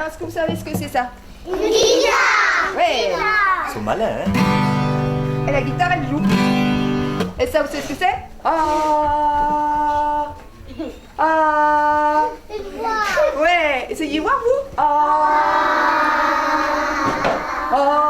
est-ce que vous savez ce que c'est ça? Une guitare. Ouais. Ils sont malins, hein? Et la guitare, elle joue. Et ça, vous savez ce que c'est? Ah. Ah. Ouais. Essayez voir, vous. Ah. Ah.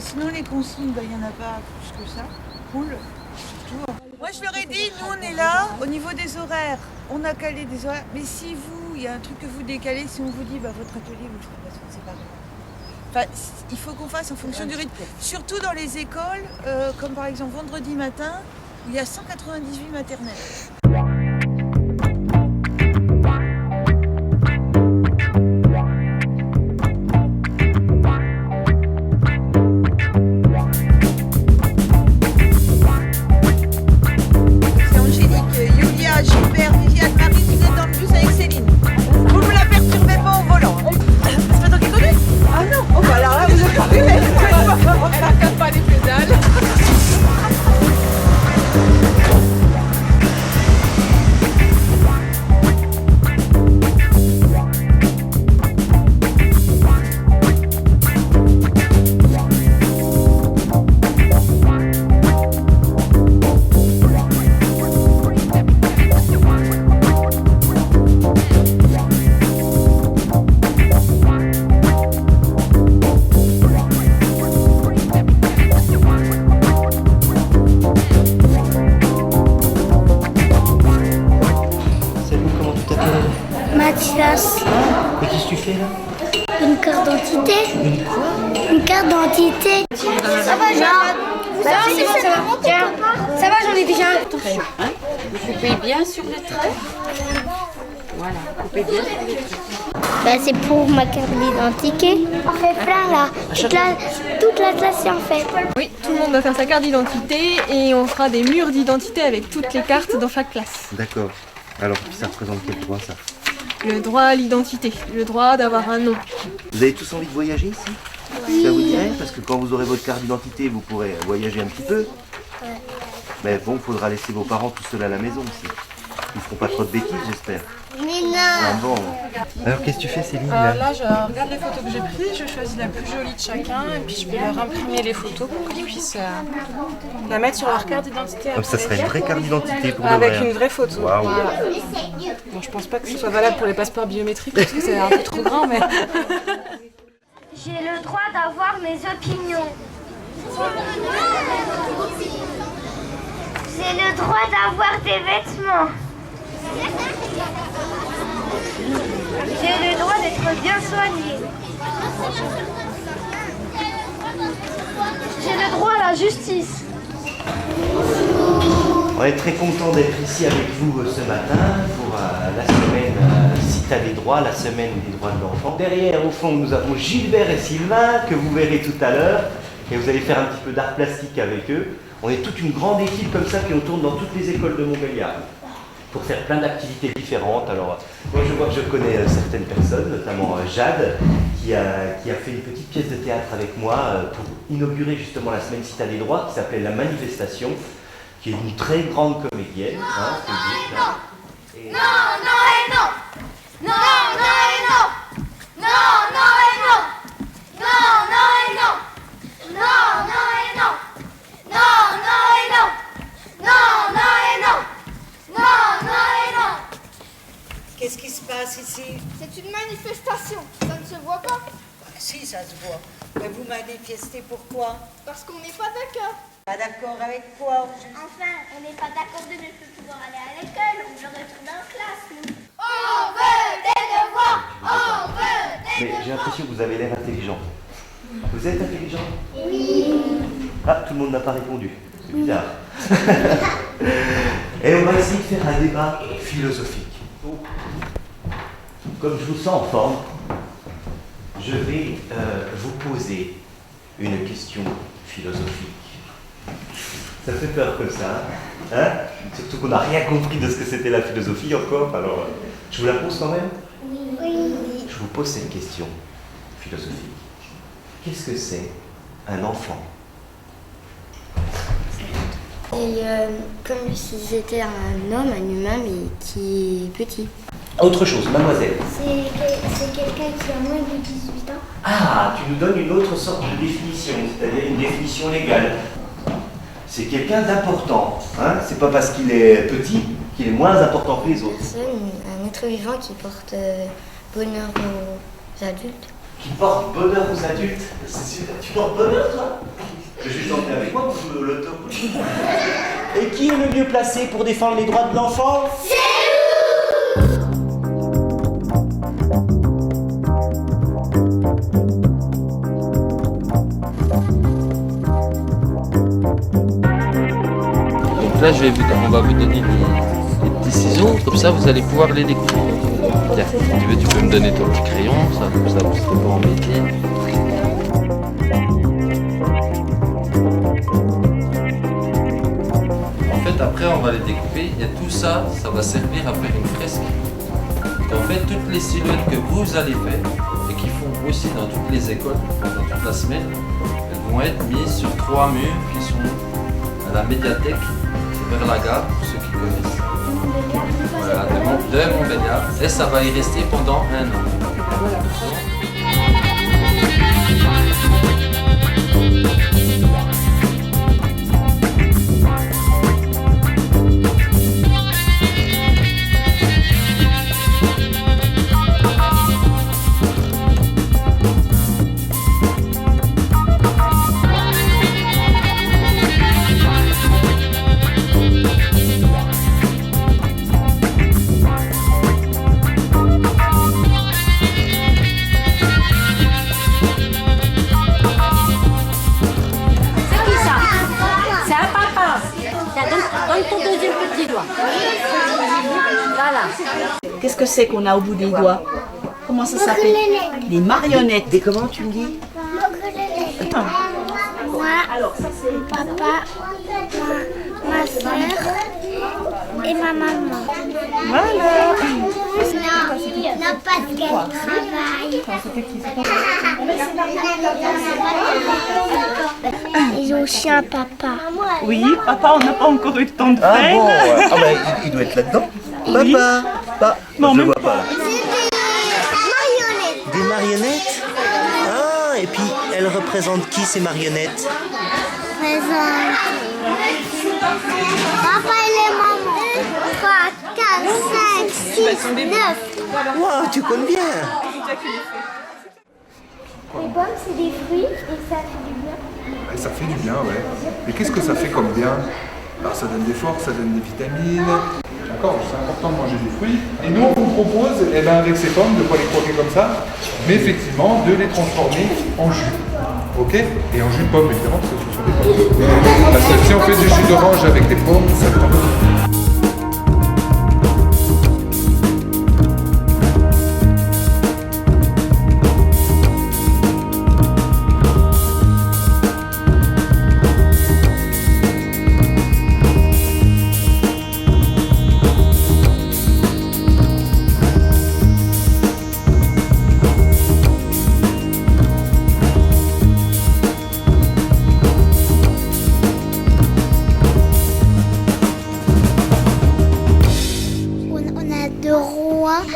Sinon les consignes, il n'y en a pas plus que ça. Cool. Moi je leur ai dit, nous on est là, au niveau des horaires, on a calé des horaires, mais si vous, il y a un truc que vous décalez, si on vous dit votre atelier, vous le ferez pas, c'est pas grave. Enfin, il faut qu'on fasse en fonction du rythme. Surtout dans les écoles, comme par exemple vendredi matin, où il y a 198 maternelles. Mathias. Et qu'est-ce que tu fais là? Une carte d'identité. Une quoi? Une carte d'identité. Ça va, Jean? Ça va, j'en ai déjà un. Vous coupez bien sur le trait. Voilà, coupez bien sur le trait. Bah, c'est pour ma carte d'identité. On fait plein là. Toute la classe en fait. Oui, tout le monde va faire sa carte d'identité et on fera des murs d'identité avec toutes les cartes dans chaque classe. D'accord. Alors, ça représente quel droit ça? Le droit à l'identité, le droit d'avoir un nom. Vous avez tous envie de voyager ici? Oui. Ça vous dirait? Parce que quand vous aurez votre carte d'identité, vous pourrez voyager un petit peu. Ouais. Mais bon, il faudra laisser vos parents tout seuls à la maison aussi. Ils ne feront pas trop de bêtises, j'espère. Mais non. Ah bon. Alors, qu'est-ce que tu fais, Céline? Là, je regarde les photos que j'ai prises, je choisis la plus jolie de chacun et puis je vais leur imprimer les photos pour qu'ils puissent la mettre sur leur carte d'identité. Ça serait une vraie carte d'identité pour avec le une vraie photo. Waouh. Voilà. Bon, je pense pas que ce soit valable pour les passeports biométriques parce que c'est un peu trop grand, mais... J'ai le droit d'avoir mes opinions. J'ai le droit d'avoir des vêtements. J'ai le droit d'être bien soigné. J'ai le droit à la justice. On est très content d'être ici avec vous ce matin pour la semaine Si t'as des droits, la semaine des droits de l'enfant. Derrière, au fond, nous avons Gilbert et Sylvain, que vous verrez tout à l'heure, et vous allez faire un petit peu d'art plastique avec eux. On est toute une grande équipe comme ça qui tourne dans toutes les écoles de Montbéliard pour faire plein d'activités différentes. Alors, moi je vois que je connais certaines personnes, notamment Jade, qui a fait une petite pièce de théâtre avec moi pour inaugurer justement la semaine Si t'as des droits, qui s'appelait La Manifestation, qui est une très grande comédienne. Hein, Non, non et non. Non, non et non. Non, non et non. Non, non et non. Non, non et non. Non, non et non. Non, non et non. Non, non passe ici? C'est une manifestation, ça ne se voit pas. Si, ça se voit. Mais vous manifestez pourquoi? Parce qu'on n'est pas d'accord. Pas d'accord avec quoi? Enfin, on n'est pas d'accord de ne plus pouvoir aller à l'école, on veut retourner en classe, nous. On veut des devoirs, on veut des Mais devoirs. j'ai l'impression que vous avez l'air intelligent. Vous êtes intelligent? Oui. Ah, tout le monde n'a pas répondu. C'est bizarre. Et on va essayer de faire un débat philosophique. Comme je vous sens en forme, je vais vous poser une question philosophique. Ça fait peur comme ça, hein? Surtout qu'on n'a rien compris de ce que c'était la philosophie encore. Alors, je vous la pose quand même? Oui. Je vous pose cette question philosophique. Qu'est-ce que c'est un enfant? Et comme si c'était un homme, un humain, mais qui est petit. Autre chose, mademoiselle. C'est quelqu'un qui a moins de 18 ans. Ah, tu nous donnes une autre sorte de définition, c'est-à-dire une définition légale. C'est quelqu'un d'important, hein? C'est pas parce qu'il est petit qu'il est moins important que les autres. Personne, un être vivant qui porte bonheur aux adultes. Qui porte bonheur aux adultes. C'est super. Tu portes bonheur, toi? Je vais t'emmener avec moi pour jouer au loto. Et qui est le mieux placé pour défendre les droits de l'enfant? Donc là, on va vous donner des petits ciseaux, comme ça vous allez pouvoir les découper. Tiens, si tu veux, tu peux me donner ton petit crayon, ça, comme ça vous ne serez pas embêté. En fait, après, on va les découper et tout ça, ça va servir à faire une fresque. Et en fait, toutes les silhouettes que vous allez faire et qui font aussi dans toutes les écoles pendant toute la semaine, elles vont être mises sur 3 murs qui sont à la médiathèque, c'est vers la gare, pour ceux qui connaissent. Voilà, de Montbéliard. Et ça va y rester pendant 1 an. Donne ton deuxième petit doigt. Voilà. Qu'est-ce que c'est qu'on a au bout des doigts? Comment ça s'appelle? Les marionnettes. Des comment tu me dis? Attends. Moi, papa, ma soeur et ma maman. Voilà. Non, pas de travail. Ils ont aussi un papa. Oui, papa, on n'a pas encore eu le temps de faire. Ah bon, ah bah, il doit être là-dedans. Oui. Papa, Non, je le même vois pas. Là. Marionnettes. Des marionnettes? Ah, et puis elles représentent qui ces marionnettes? Présente. Papa et les mamans. 3, 4, 5, 6, 9. Waouh, tu connais bien. Les pommes, c'est des fruits et ça fait du bien. Et ça fait du bien, ouais. Mais qu'est-ce que ça fait comme bien? Alors ça donne des forces, ça donne des vitamines. D'accord, c'est important de manger des fruits. Et nous, on vous propose, eh ben, avec ces pommes, de ne pas les croquer comme ça, mais effectivement, de les transformer en jus. Ok? Et en jus de pomme, évidemment, parce que ce sont des pommes. Parce que si on fait du jus d'orange avec des pommes, ça va être un peu...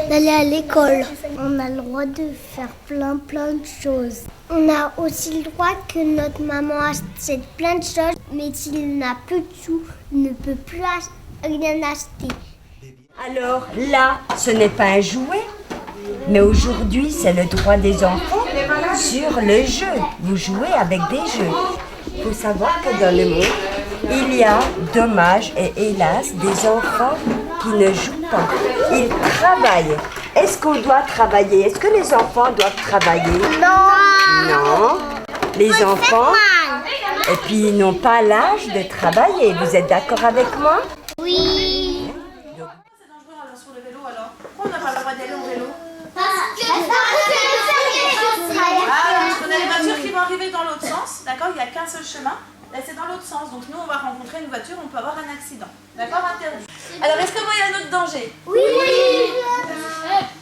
D'aller à l'école. On a le droit de faire plein de choses. On a aussi le droit que notre maman achète plein de choses, mais s'il n'a plus de sous, il ne peut plus rien acheter. Alors là, ce n'est pas un jouet, mais aujourd'hui, c'est le droit des enfants sur le jeu. Vous jouez avec des jeux. Il faut savoir que dans le monde, il y a, dommage et hélas, des enfants qui ne jouent pas. Ils travaillent. Est-ce qu'on doit travailler? Est-ce que les enfants doivent travailler? Non. Non. Les enfants, et puis ils n'ont pas l'âge de travailler. Vous êtes d'accord avec moi? Oui. C'est dangereux sur le vélo alors. Pourquoi on n'a pas le droit d'y aller en vélo? Parce que on a les voitures qui vont arriver dans l'autre sens, d'accord? Il n'y a qu'un seul chemin. Là, c'est dans l'autre sens. Donc nous, on va rencontrer une voiture, on peut avoir un accident. D'accord? Interdit. Alors, est-ce que vous voyez un autre danger? Oui.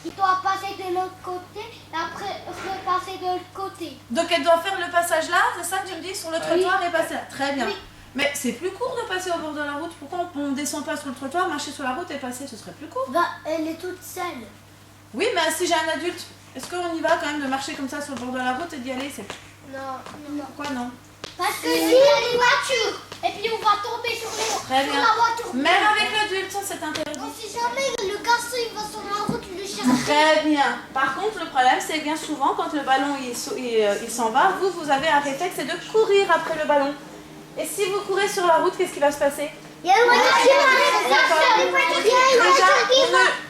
Il doit passer de l'autre côté et après repasser de l'autre côté. Donc elle doit faire le passage là, c'est ça que tu me dis, sur le trottoir et passer là. Très bien. Oui. Mais c'est plus court de passer au bord de la route. Pourquoi on ne descend pas sur le trottoir, marcher sur la route et passer? Ce serait plus court. Bah, elle est toute seule. Oui, mais si j'ai un adulte, est-ce qu'on y va quand même de marcher comme ça sur le bord de la route et d'y aller? Non. Pourquoi non? Parce que s'il y a des voitures et puis on va tomber sur Très bien. la voiture. Même avec l'adulte, c'est interdit. Donc si jamais le garçon il va sur la route le chercher. Très bien. Par contre, le problème, c'est bien souvent, quand le ballon il s'en va, vous avez un réflexe, c'est de courir après le ballon. Et si vous courez sur la route, qu'est-ce qui va se passer? Il y a une voiture qui va arriver. Déjà,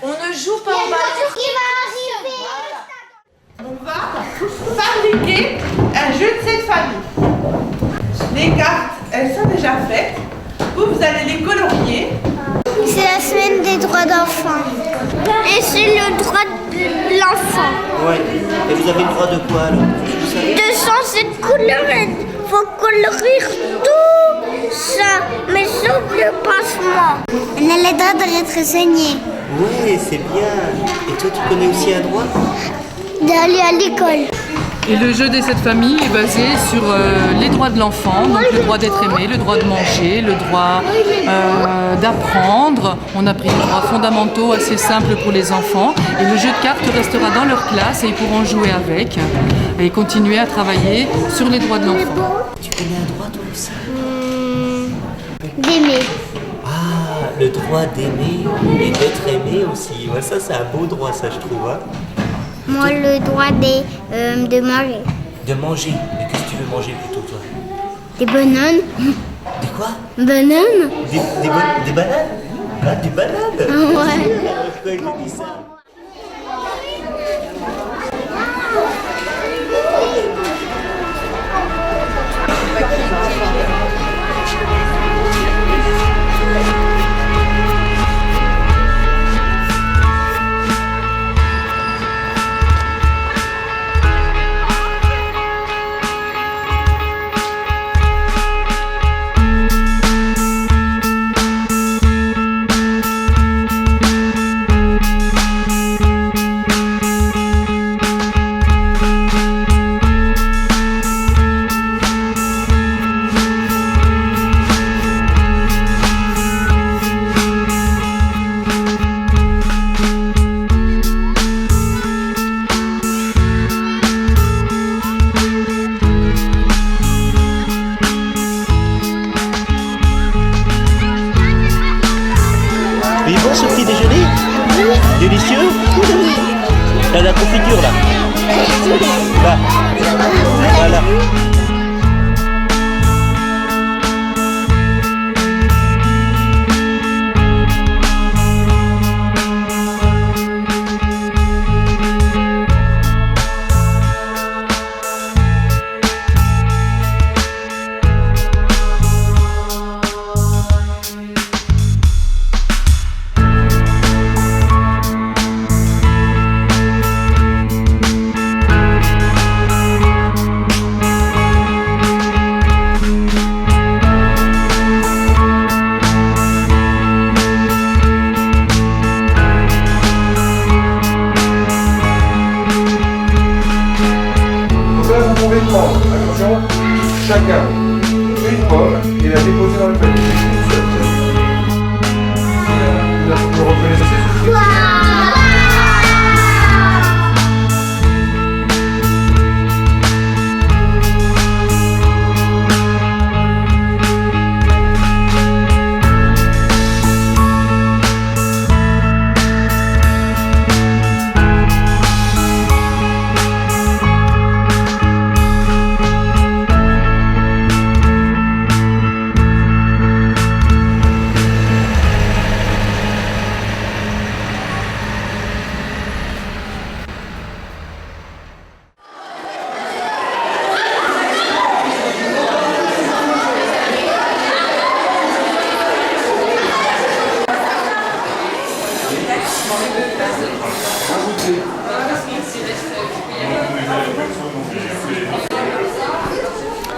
on ne joue pas au ballon. Qui va arriver. On va fabriquer un jeu de cette famille. Les cartes, elles sont déjà faites. Vous allez les colorier. C'est la semaine des droits d'enfant. Et c'est le droit de l'enfant. Ouais. Et vous avez le droit de quoi alors? Vous savez? 207 couleurs. Il faut colorir tout ça, mais sauf le pansement. On a le droit de être saigné. Ouais, c'est bien. Et toi, tu connais aussi un droit? D'aller à l'école. Et le jeu des 7 familles est basé sur les droits de l'enfant, donc le droit d'être aimé, le droit de manger, le droit d'apprendre. On a pris des droits fondamentaux assez simples pour les enfants. Et le jeu de cartes restera dans leur classe et ils pourront jouer avec et continuer à travailler sur les droits de l'enfant. Tu connais un droit toi aussi? D'aimer. Ah, le droit d'aimer et d'être aimé aussi. Ouais, ça, c'est un beau droit, ça, je trouve. Hein. Moi, le droit de manger. De manger. Mais qu'est-ce que tu veux manger plutôt, toi? Des bananes. Des quoi? Bananes. Des bananes? Ah, des bananes? Ouais. Pourquoi je dis ça? Il est bon ce petit déjeuner? Délicieux? T'as la confiture là. Là. Voilà.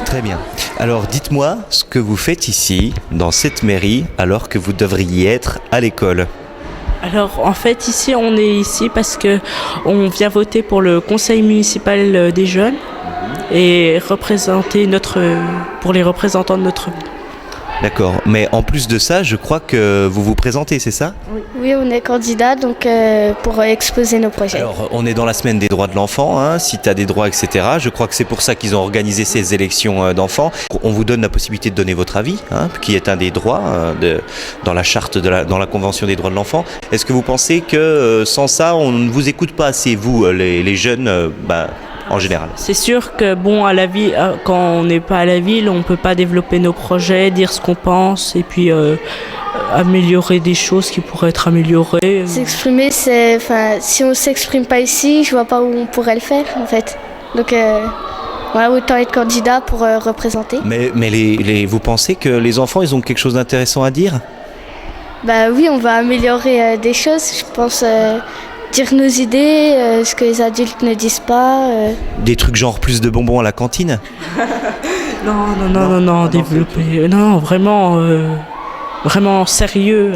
Très bien. Alors dites-moi ce que vous faites ici, dans cette mairie, alors que vous devriez être à l'école. Alors en fait ici on est ici parce que on vient voter pour le conseil municipal des jeunes et représenter pour les représentants de notre ville. D'accord, mais en plus de ça, je crois que vous vous présentez, c'est ça ? Oui, on est candidat donc pour exposer nos projets. Alors, on est dans la semaine des droits de l'enfant, hein, si tu as des droits, etc. Je crois que c'est pour ça qu'ils ont organisé ces élections d'enfants. On vous donne la possibilité de donner votre avis, hein, qui est un des droits dans la charte, dans la Convention des droits de l'enfant. Est-ce que vous pensez que sans ça, on ne vous écoute pas assez, vous, les jeunes en général? C'est sûr que bon, à la ville, quand on n'est pas à la ville, on peut pas développer nos projets, dire ce qu'on pense et puis améliorer des choses qui pourraient être améliorées. S'exprimer, si on s'exprime pas ici, je vois pas où on pourrait le faire en fait. Donc voilà, autant être candidat pour représenter. Mais vous pensez que les enfants, ils ont quelque chose d'intéressant à dire? Bah oui, on va améliorer des choses, je pense. Dire nos idées, ce que les adultes ne disent pas. Des trucs genre plus de bonbons à la cantine? Non, développer. Non, vraiment sérieux.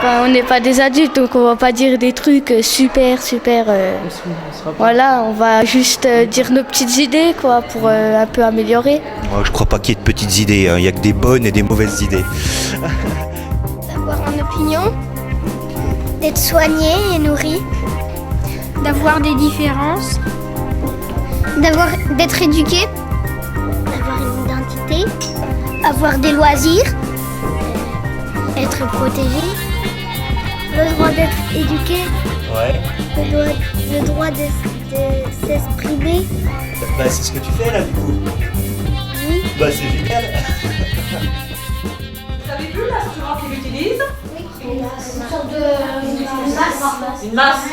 On n'est pas des adultes, donc on va pas dire des trucs super. Voilà, on va juste dire nos petites idées, quoi, pour un peu améliorer. Je crois pas qu'il y ait de petites idées, hein. Il y a que des bonnes et des mauvaises idées. D'avoir une opinion, d'être soigné et nourri, d'avoir des différences, d'être éduqué, avoir une identité, avoir des loisirs, être protégé, le droit d'être éduqué, le droit de s'exprimer. C'est ce que tu fais là du coup. Oui. C'est génial. Vous avez vu l'instrument qu'il utilise? Une sorte de masse. Une masse.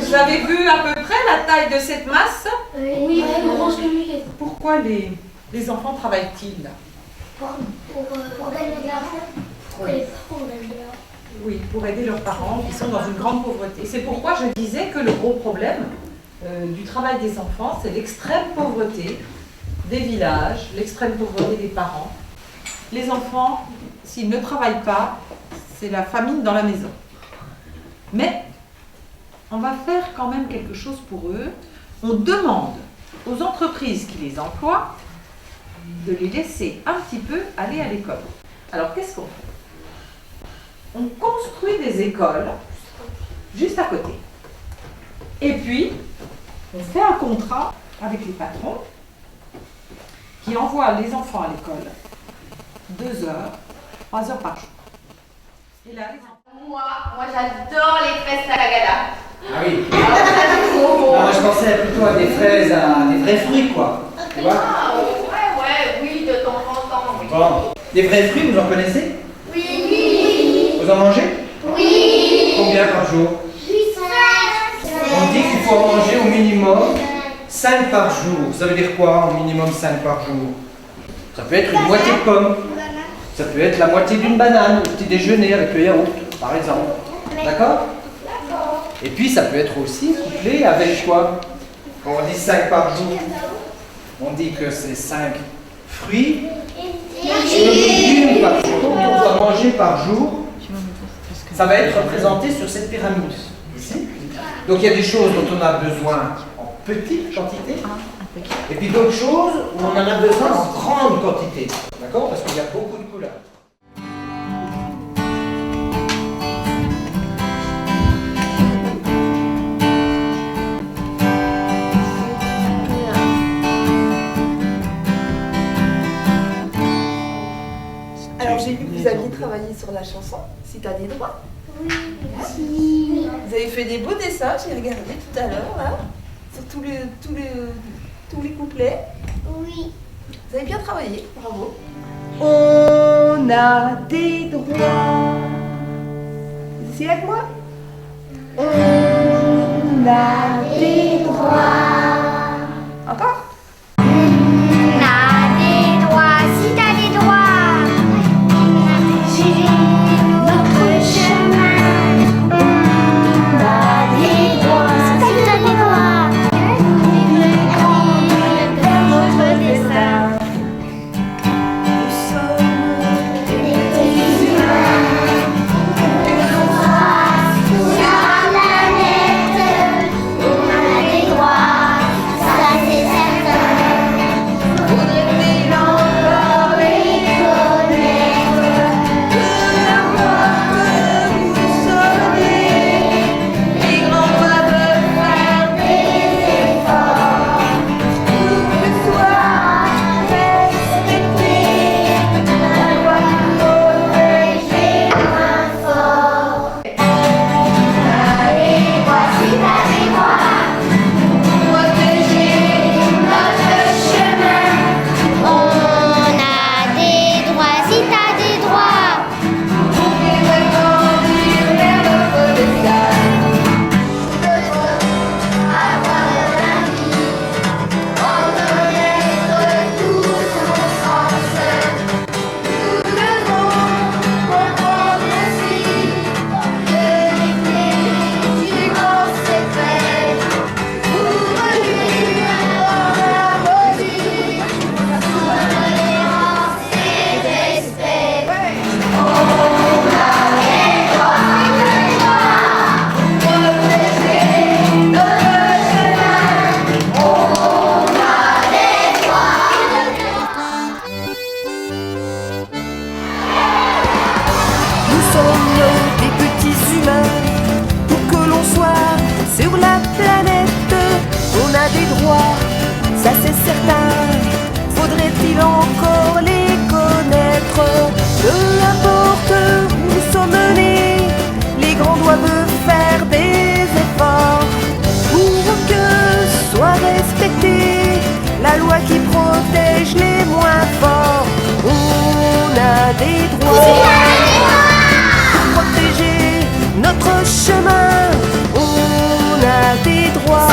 Vous avez vu à peu près la taille de cette masse? Oui, grosse que lui. Pourquoi les enfants travaillent-ils? Pour gagner de l'argent. Oui, pour aider leurs parents qui sont dans une grande pauvreté. C'est pourquoi je disais que le gros problème du travail des enfants, c'est l'extrême pauvreté des villages, l'extrême pauvreté des parents. Les enfants, s'ils ne travaillent pas, c'est la famine dans la maison. Mais on va faire quand même quelque chose pour eux. On demande aux entreprises qui les emploient de les laisser un petit peu aller à l'école. Alors qu'est-ce qu'on fait? On construit des écoles juste à côté. Et puis, on fait un contrat avec les patrons qui envoient les enfants à l'école 2 heures, 3 heures par jour. Et là, les enfants... Moi j'adore les fraises Salagada. Ah oui. Moi je pensais plutôt à des fraises, à des vrais fruits quoi. Tu vois? Oui, de temps en temps. Oui. Bon. Des vrais fruits, vous en connaissez? Oui. Vous en mangez? Oui. Combien par jour? 800. On dit qu'il faut en manger au minimum 5 par jour. Ça veut dire quoi, au minimum 5 par jour? Ça peut être une moitié de pomme. Ça peut être la moitié d'une banane au petit déjeuner avec le yaourt, par exemple. D'accord? Et puis ça peut être aussi couplé avec quoi? Quand on dit 5 par jour, on dit que c'est 5 fruits et légumes par jour. Donc on doit manger par jour. Ça va être représenté sur cette pyramide ici. Donc il y a des choses dont on a besoin en petite quantité. Et puis d'autres choses où on en a besoin en grande quantité. D'accord? Parce qu'il y a beaucoup de couleurs. Alors j'ai vu que vous aviez travaillé sur la chanson, si tu as des droits. Oui. Vous avez fait des beaux dessins, j'ai regardé tout à l'heure, là, sur tous les couplets. Oui. Vous avez bien travaillé, bravo. On a des droits. Vous essayez avec moi? On a des droits. Encore? On a des droits, si t'as des droits. Suivez notre chemin. sommes des petits humains. Où que l'on soit sur la planète, on a des droits, ça c'est certain. Faudrait-il encore les connaître? Peu importe où nous sommes nés, les grands doivent faire des efforts pour que soit respectée la loi qui protège les moins forts. On a des droits pour protéger notre chemin. On a des droits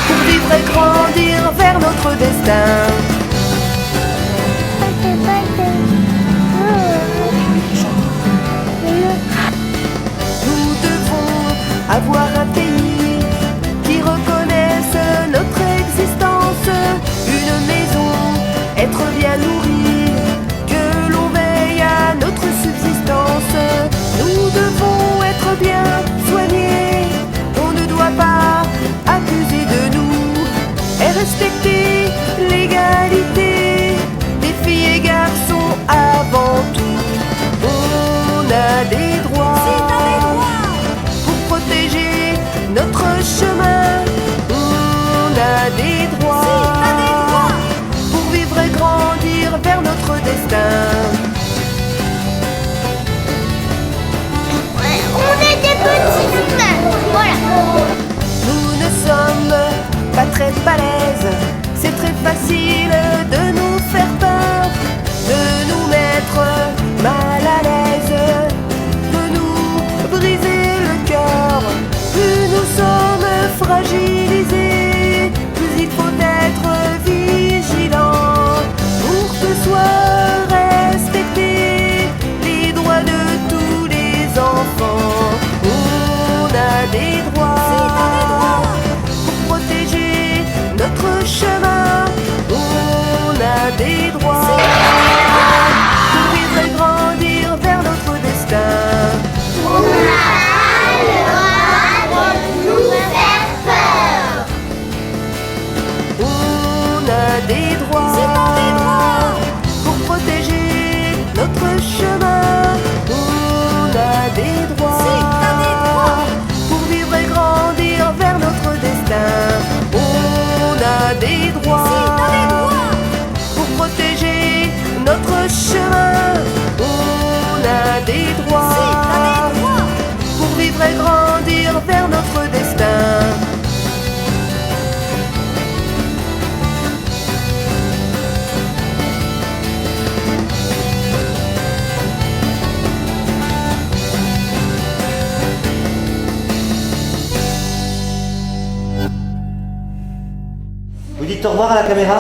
pour vivre et grandir vers notre destin. Nous devons avoir un pays qui reconnaisse notre existence, une maison, être bien nourri, que l'on veille à notre subsistance. Nous devons être bien soignés, on ne doit pas abuser de nous et respecter l'égalité des filles et garçons avant tout. On a des droits pour protéger notre chemin. On a des droits pour vivre et grandir vers notre destin. On est des petits humains. Voilà. Nous ne sommes pas très balèzes, c'est très facile de nous faire peur, de nous mettre mal à l'aise, de nous briser le cœur. Plus nous sommes fragilisés, plus il faut être vigilant pour que soient respectés les droits de tous les enfants. On a des droits pour protéger notre chemin. On a des droits pour vivre et grandir vers notre destin. On a le droit de nous faire peur. On a des droits pour protéger notre chemin. On a des droits pour vivre et grandir vers notre destin. On a des droits pour protéger notre chemin. On a des droits pour vivre et grandir vers notre destin. Vous dites au revoir à la caméra?